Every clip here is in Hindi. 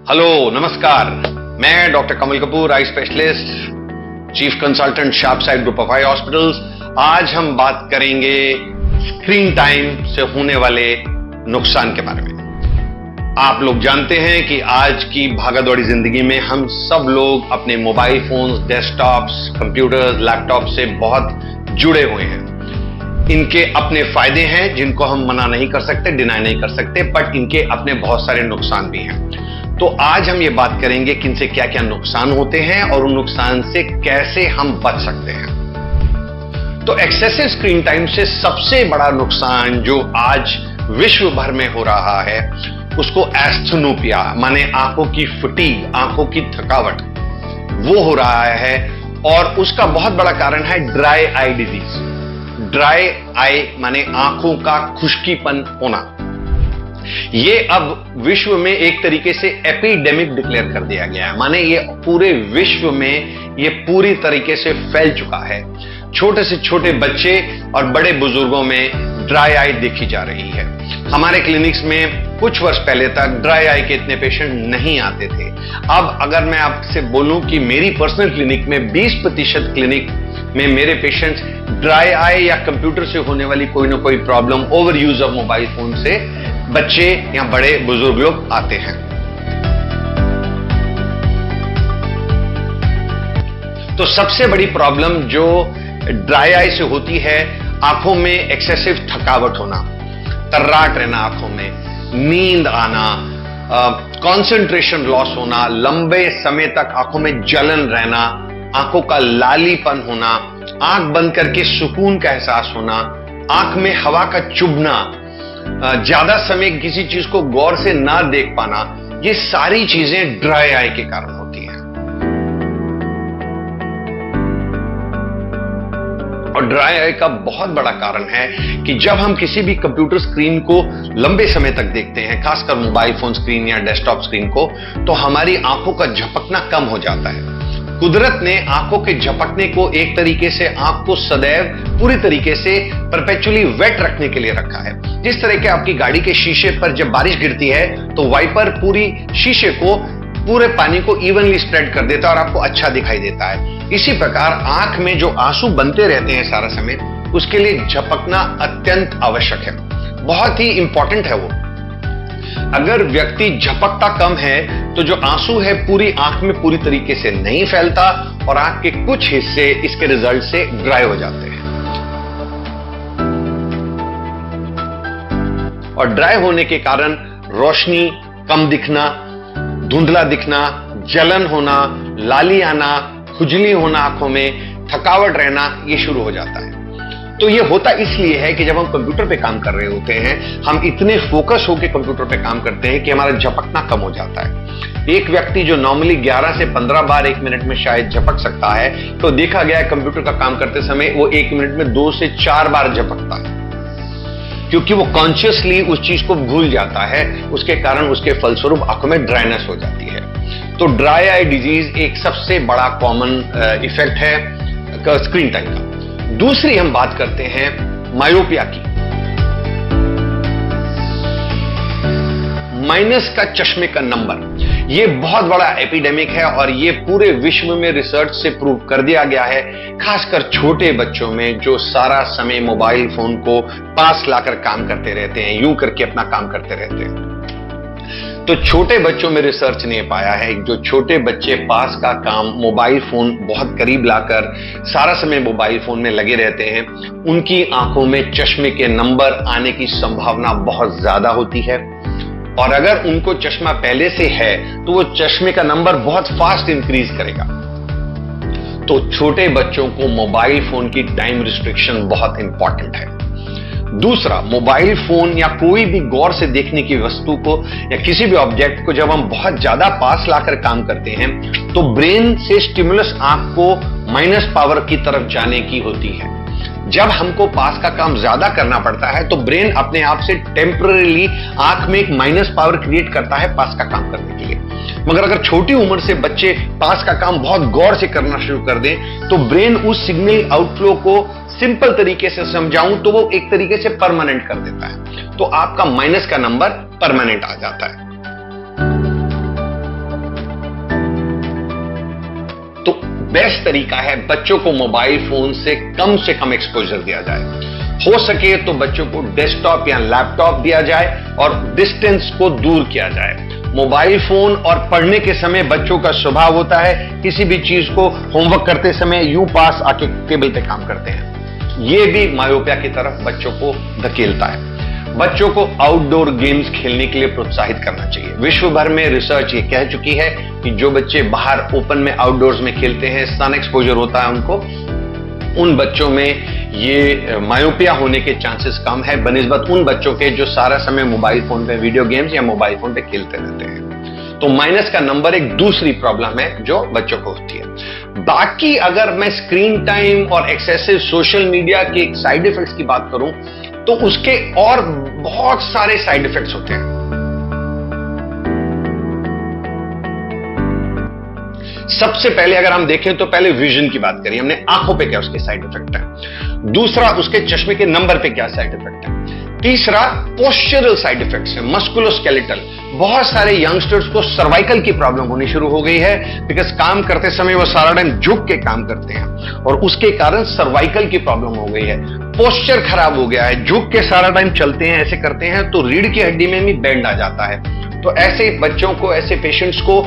हेलो, नमस्कार। मैं doctor Kamal Kapoor, eye specialist, chief consultant, Sharpsight group of eye hospitals. आज हम बात करेंगे स्क्रीन टाइम से होने वाले नुकसान के बारे में। आप लोग जानते हैं कि आज की भागदौड़ी जिंदगी में हम सब लोग अपने mobile phones, desktops, computers, laptop से बहुत जुड़े हुए हैं। इनके अपने फायदे हैं जिनको हम मना नहीं कर सकते, डिनाई नहीं कर सकते, बट इनके अपने बहुत सारे नुकसान भी हैं। तो आज हम ये बात करेंगे कि इनसे क्या क्या नुकसान होते हैं और उन नुकसान से कैसे हम बच सकते हैं। तो एक्सेसिव स्क्रीन टाइम से सबसे बड़ा नुकसान जो आज विश्व भर में हो रहा है उसको एस्थनोपिया माने आंखों की फटीग, आंखों की थकावट, वो हो रहा है। और उसका बहुत बड़ा कारण है dry eye disease. Dry eye माने आंखों का खुश्कीपन होना। ये अब विश्व में एक तरीके से एपिडेमिक डिक्लेयर कर दिया गया है, माने ये पूरे विश्व में ये पूरी तरीके से फैल चुका है। छोटे से छोटे बच्चे और बड़े बुजुर्गों में ड्राई आई देखी जा रही है। हमारे क्लिनिक्स में कुछ वर्ष पहले तक ड्राई आई के इतने पेशेंट नहीं आते थे। अब अगर मैं आपसे बोलूं कि मेरी पर्सनल क्लिनिक में 20% क्लिनिक में मेरे पेशेंट्स ड्राई आई या कंप्यूटर से होने वाली कोई ना कोई problem, over use of mobile phone से बच्चे या बड़े बुजुर्ग लोग आते हैं। तो सबसे बड़ी प्रॉब्लम जो ड्राई आई से होती है, आंखों में एक्सेसिव थकावट होना, तर्राट रहना आंखों में, नींद आना, कंसंट्रेशन लॉस होना, लंबे समय तक आंखों में जलन रहना, आंखों का लालीपन होना, आंख बंद करके सुकून का एहसास होना, आंख में हवा का चुभना, ज्यादा समय किसी चीज को गौर से ना देख पाना, ये सारी चीजें ड्राई आई के कारण होती हैं। और ड्राई आई का बहुत बड़ा कारण है कि जब हम किसी भी कंप्यूटर स्क्रीन को लंबे समय तक देखते हैं, खासकर मोबाइल फोन स्क्रीन या डेस्कटॉप स्क्रीन को, तो हमारी आंखों का झपकना कम हो जाता है। कुदरत ने आंखों के झपकने को एक तरीके से आंख को सदैव पूरी तरीके से परपेचुअली वेट रखने के लिए रखा है। जिस तरह के आपकी गाड़ी के शीशे पर जब बारिश गिरती है तो वाइपर पूरी शीशे को, पूरे पानी को इवनली स्प्रेड कर देता है और आपको अच्छा दिखाई देता है। इसी प्रकार आंख में जो आंसू बनते रहते हैं सारा समय, उसके लिए झपकना अत्यंत आवश्यक है, बहुत ही इंपॉर्टेंट है वो। अगर व्यक्ति झपकता कम है तो जो आंसू है पूरी आंख में पूरी तरीके से नहीं फैलता और आंख के कुछ हिस्से इसके रिजल्ट से ड्राई हो जाते हैं। और ड्राई होने के कारण रोशनी कम दिखना, धुंधला दिखना, जलन होना, लाली आना, खुजली होना, आंखों में थकावट रहना, ये शुरू हो जाता है। तो ये होता इसलिए है कि जब हम कंप्यूटर पे काम कर रहे होते हैं, हम इतने फोकस होकर कंप्यूटर पे काम करते हैं कि हमारा झपकना कम हो जाता है। एक व्यक्ति जो नॉर्मली 11 से 15 बार 1 मिनट में शायद झपक सकता है, तो देखा गया है कंप्यूटर का काम करते समय वो 1 मिनट में 2 से 4 बार झपकता है, क्योंकि वो कॉन्शियसली उस चीज को भूल जाता है। उसके कारण उसके फलस्वरूप आंखों में ड्राइनेस हो जाती है। तो ड्राई आई डिजीज एक सबसे बड़ा कॉमन इफेक्ट है स्क्रीन टाइम का। दूसरी हम बात करते हैं मायोपिया की। माइनस का चश्मे का नंबर, ये बहुत बड़ा एपिडेमिक है और ये पूरे विश्व में रिसर्च से प्रूव कर दिया गया है, खासकर छोटे बच्चों में जो सारा समय मोबाइल फोन को पास लाकर काम करते रहते हैं, यूं करके अपना काम करते रहते हैं। तो छोटे बच्चों में रिसर्च ने पाया है जो छोटे बच्चे पास का काम मोबाइल फोन बहुत करीब लाकर सारा समय मोबाइल फोन में लगे रहते हैं, उनकी आंखों में चश्मे के नंबर आने की संभावना बहुत ज्यादा होती है। और अगर उनको चश्मा पहले से है तो वो चश्मे का नंबर बहुत फास्ट इंक्रीज करेगा। तो छोटे बच्चों को मोबाइल फोन की टाइम रिस्ट्रिक्शन बहुत इंपॉर्टेंट है। दूसरा, मोबाइल फोन या कोई भी गौर से देखने की वस्तु को या किसी भी ऑब्जेक्ट को जब हम बहुत ज्यादा पास लाकर काम करते हैं तो ब्रेन से स्टिमुलस आंख को माइनस पावर की तरफ जाने की होती है। जब हमको पास का काम ज्यादा करना पड़ता है तो ब्रेन अपने आप से टेम्पररीली आंख में एक माइनस पावर क्रिएट करता है पास का काम करने के लिए। मगर अगर छोटी उम्र से बच्चे पास का काम बहुत गौर से करना शुरू कर दें तो ब्रेन उस सिग्नल आउटफ्लो को सिंपल तरीके से समझाऊं तो वो एक तरीके से परमानेंट कर देता है, तो आपका माइनस का नंबर परमानेंट आ जाता है। बेस्ट तरीका है बच्चों को मोबाइल फोन से कम एक्सपोजर दिया जाए। हो सके तो बच्चों को डेस्कटॉप या लैपटॉप दिया जाए और डिस्टेंस को दूर किया जाए। मोबाइल फोन और पढ़ने के समय बच्चों का स्वभाव होता है किसी भी चीज को होमवर्क करते समय यूं पास आके टेबल पे काम करते हैं। यह भी मायोपिया की तरफ बच्चों को धकेलता है। बच्चों को आउटडोर गेम्स खेलने के लिए प्रोत्साहित करना चाहिए। विश्व भर में रिसर्च ये कह चुकी है कि जो बच्चे बाहर ओपन में आउटडोर्स में खेलते हैं, सन एक्सपोजर होता है उनको, उन बच्चों में ये मायोपिया होने के चांसेस कम है बनिस्बत उन बच्चों के जो सारा समय मोबाइल फोन पे वीडियो गेम्स या मोबाइल फोन पे खेलते रहते हैं। तो माइनस का नंबर एक दूसरी प्रॉब्लम है जो बच्चों को होती है। बाकी अगर मैं स्क्रीन टाइम और एक्सेसिव सोशल मीडिया के साइड इफेक्ट्स की बात करूं तो उसके और बहुत सारे साइड इफेक्ट्स होते हैं। सबसे पहले अगर हम देखें तो पहले विजन की बात करिए, हमने आंखों पे क्या उसके साइड इफेक्ट है। दूसरा, उसके चश्मे के नंबर पे क्या साइड इफेक्ट है। तीसरा, पोस्चरल साइड इफेक्ट्स है, मस्कुलोस्केलेटल। बहुत सारे यंगस्टर्स को सर्वाइकल की प्रॉब्लम होनी शुरू हो गई है बिकॉज काम करते समय वो सारा टाइम झुक के काम करते हैं और उसके कारण सर्वाइकल की प्रॉब्लम हो गई है। पोस्चर खराब हो गया है, झुक के सारा टाइम चलते हैं, ऐसे करते हैं तो रीढ़ की हड्डी में भी बेंड आ जाता है। तो ऐसे बच्चों को, ऐसे पेशेंट्स को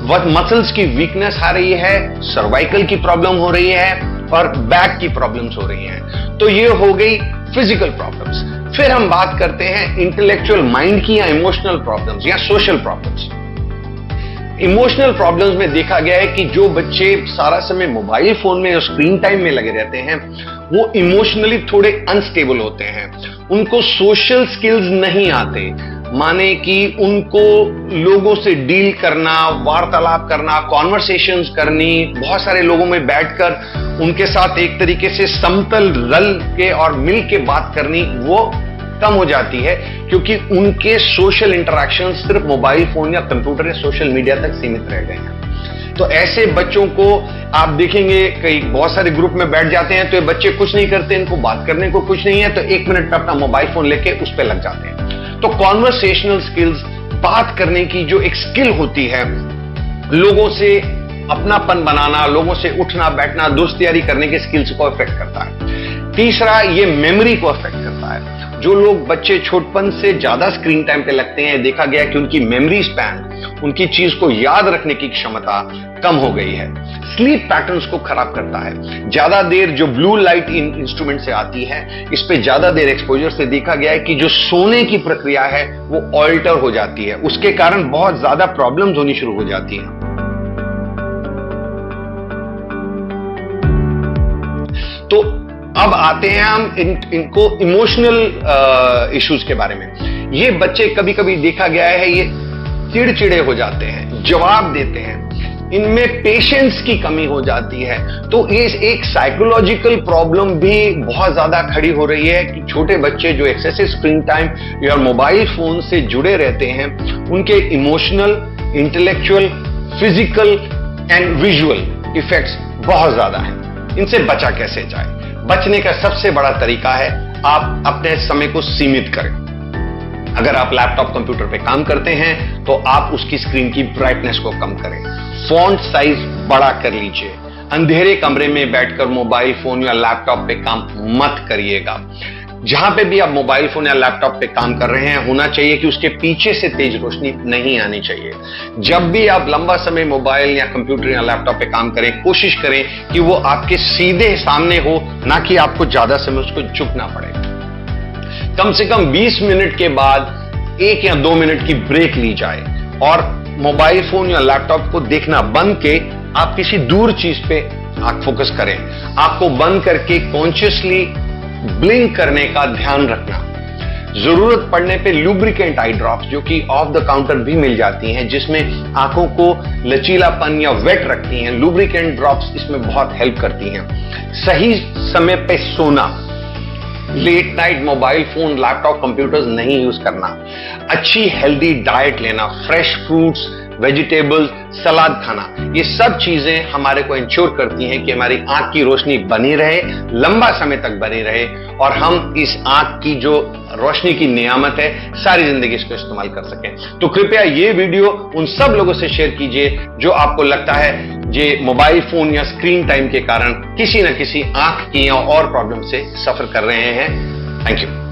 मसल्स की वीकनेस आ रही है, सर्वाइकल की प्रॉब्लम हो रही है और बैक की प्रॉब्लम्स हो रही हैं। तो ये हो गई फिजिकल प्रॉब्लम्स। फिर हम बात करते हैं इंटेलेक्चुअल माइंड की या इमोशनल प्रॉब्लम्स या सोशल प्रॉब्लम्स। इमोशनल प्रॉब्लम्स में देखा गया है कि जो बच्चे सारा समय मोबाइल फोन में और स्क्रीन टाइम में लगे रहते हैं वो इमोशनली थोड़े अनस्टेबल होते हैं। उनको सोशल स्किल्स नहीं आते, माने कि उनको लोगों से डील करना, वार्तालाप करना, कॉन्वर्सेशंस करनी, बहुत सारे लोगों में बैठकर उनके साथ एक तरीके से समतल रल के और मिल के बात करनी वो कम हो जाती है क्योंकि उनके सोशल इंटरैक्शन सिर्फ मोबाइल फोन या कंप्यूटर या सोशल मीडिया तक सीमित रह गए हैं। तो ऐसे बच्चों को आप देखेंगे कई बहुत सारे ग्रुप में बैठ जाते हैं तो ये बच्चे कुछ नहीं करते, इनको बात करने को कुछ नहीं है तो 1 मिनट में अपना मोबाइल फोन लेके उस पर लग जाते हैं। तो कॉन्वर्सेशनल स्किल्स, बात करने की जो एक स्किल होती है, लोगों से अपनापन बनाना, लोगों से उठना बैठना, दोस्त यारी करने के स्किल्स को अफेक्ट करता है। तीसरा, ये मेमोरी को अफेक्ट करता है। जो लोग बच्चे छोटपन से ज्यादा स्क्रीन टाइम पे लगते हैं, देखा गया कि उनकी मेमोरी स्पैन, उनकी चीज को याद रखने की क्षमता कम हो गई है। स्लीप पैटर्न्स को खराब करता है। ज्यादा देर जो ब्लू लाइट इंस्ट्रूमेंट से आती है, इस पे ज्यादा देर एक्सपोजर से देखा गया है कि जो सोने की प्रक्रिया है वो ऑल्टर हो जाती है। उसके कारण बहुत ज्यादा प्रॉब्लम्स होनी शुरू हो जाती हैं। तो अब आते हैं हम इनको इमोशनल इश्यूज के बारे में। ये बच्चे कभी कभी देखा गया है ये चिड़चिड़े हो जाते हैं, जवाब देते हैं, इनमें पेशेंस की कमी हो जाती है। तो ये एक साइकोलॉजिकल प्रॉब्लम भी बहुत ज्यादा खड़ी हो रही है कि छोटे बच्चे जो एक्सेसिव स्क्रीन टाइम या मोबाइल फोन से जुड़े रहते हैं उनके emotional, intellectual, physical and visual effects बहुत ज्यादा हैं। इनसे बचा कैसे जाए? बचने का सबसे बड़ा तरीका है आप अपने समय को सीमित करें। अगर आप लैपटॉप कंप्यूटर पे काम करते हैं तो आप उसकी स्क्रीन की ब्राइटनेस को कम करें, फॉन्ट साइज बड़ा कर लीजिए, अंधेरे कमरे में बैठकर मोबाइल फोन या लैपटॉप पे काम मत करिएगा। जहां पे भी आप मोबाइल फोन या लैपटॉप पे काम कर रहे हैं होना चाहिए कि उसके पीछे से तेज रोशनी नहीं आनी चाहिए। जब भी आप लंबा समय मोबाइल या कंप्यूटर या लैपटॉप पे काम करें, कोशिश करें कि वो आपके सीधे सामने हो, ना कि आपको ज्यादा समय उसको झुकना पड़े। कम से कम 20 मिनट के बाद 1 या 2 मिनट की ब्रेक ली जाए और मोबाइल फोन या लैपटॉप को देखना बंद के आप किसी दूर चीज पे आंख फोकस करें। आपको बंद करके कॉन्शियसली ब्लिंक करने का ध्यान रखना। जरूरत पड़ने पे लुब्रिकेंट आई ड्रॉप्स जो कि ऑफ द काउंटर भी मिल जाती हैं, जिसमें आंखों को लचीलापन या वेट रखती हैं, लुब्रिकेंट ड्रॉप्स इसमें बहुत हेल्प करती हैं। सही समय पे सोना, late night mobile phone, laptop, computers नहीं यूज करना, अच्छी हेल्दी डाइट लेना, फ्रेश फ्रूट्स, वेजिटेबल्स, सलाद खाना, ये सब चीजें हमारे को इंश्योर करती हैं कि हमारी आंख की रोशनी बनी रहे, लंबा समय तक बनी रहे और हम इस आंख की जो रोशनी की नियामत है सारी जिंदगी इसको इस्तेमाल कर सकें। तो कृपया ये वीडियो उन सब लोगों से शेयर कीजिए जो आपको लगता है जो मोबाइल फोन या स्क्रीन टाइम के कारण किसी न किसी आंख की या और प्रॉब्लम से सफर कर रहे हैं। Thank you.